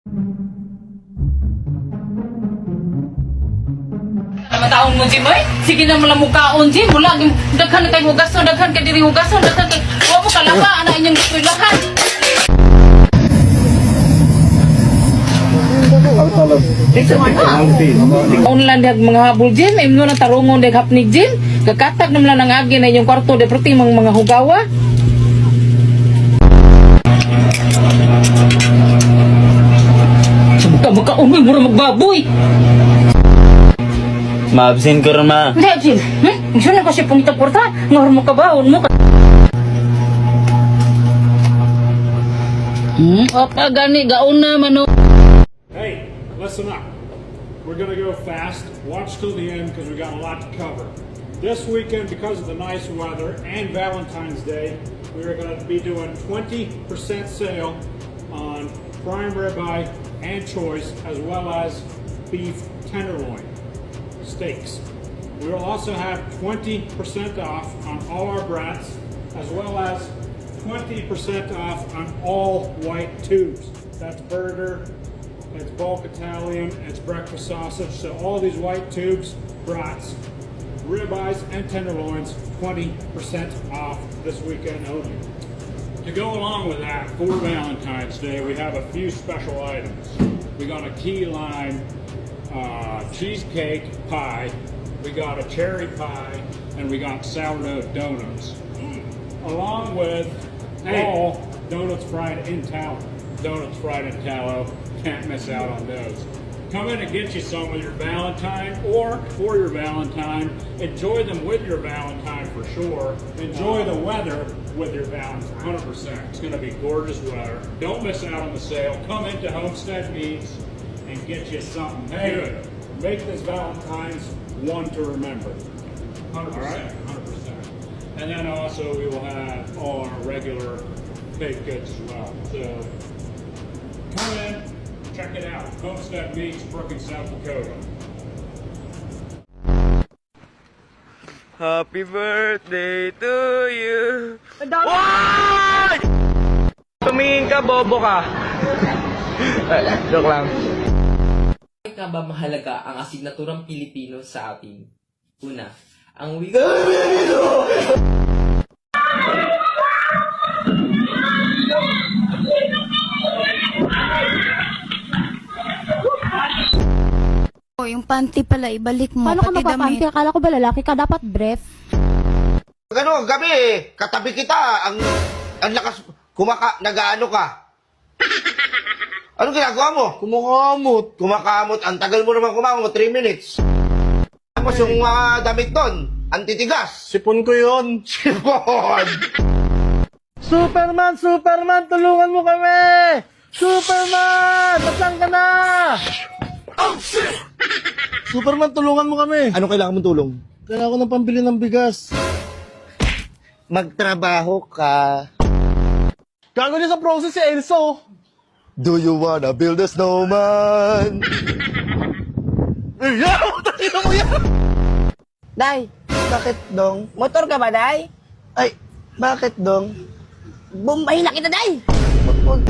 Naman taon mo, Jim, ay? Sige na mula mukhaon, Jim. Mula, daghan kay hugason, daghan kay diri hugason, daghan kay... Huwag mo kalapa, anak inyong eskwelahan. Online dihag mga habol, Jim. Imno na tarungon dihag hapnig, Jim. Kakatag naman lang ang agi na inyong kwarto, de proting mga hugawa. Magka-unoy, mura magbaboy. Ma-absent ko rin, ma. Hindi, Jim. Gusto na ko siya pungita porta. Ngahor mo kabaon mo. Opa, gani, gaon na, mano. Hey, listen up. We're going to go fast. Watch till the end because we got a lot to cover. This weekend, because of the nice weather and Valentine's Day, we are going to be doing 20% sale on prime ribeye and choice, as well as beef tenderloin steaks. We will also have 20% off on all our brats, as well as 20% off on all white tubes. That's burger, it's bulk Italian, it's breakfast sausage. So all these white tubes, brats, ribeyes, and tenderloins, 20% off this weekend only. To go along with that, for Valentine's Day, we have a few special items. We got a key lime cheesecake pie, we got a cherry pie, and we got sourdough donuts. Along with all donuts fried in tallow. Donuts fried in tallow, can't miss out on those. Come in and get you some with your Valentine or for your Valentine. Enjoy them with your Valentine for sure. Enjoy the weather with your Valentine, 100%. It's going to be gorgeous weather. Don't miss out on the sale. Come into Homestead Meats and get you something good. Make this Valentine's one to remember. 100%. All right? 100%. And then also we will have all our regular baked goods as well. So come in, check it out. Homestead Meats, Brookings, South Dakota. Happy birthday to you. Tumingin ka, bobo ka. Joke lang. Bakit nga ba mahalaga ang asignaturang Pilipino sa atin? Una, ang wika... Oh, yung panty pala, ibalik mo. Paano ka pati magpapanty? damit. Akala ko ba lalaki ka? Dapat brief. Ano, gabi katabi kita, ang lakas, nag-aano ka? Anong ginagawa mo? Kumakamot, ang tagal mo naman kumakamot, 3 minutes. Tapos yung mga damit doon, antitigas. Sipon ko yun. Sipon! Superman, tulungan mo kami! Superman! Saan ka na? Oh, shit! Superman, tulungan mo kami. Ano kailangan mong tulong? Kailangan ko ng pambili ng bigas. Magtrabaho ka. Gago niya sa process si Elso. Do you wanna build a snowman? Day, bakit dong? Motor ka ba, Day? Ay, bakit dong? Bumbahin na kita, Day! Wag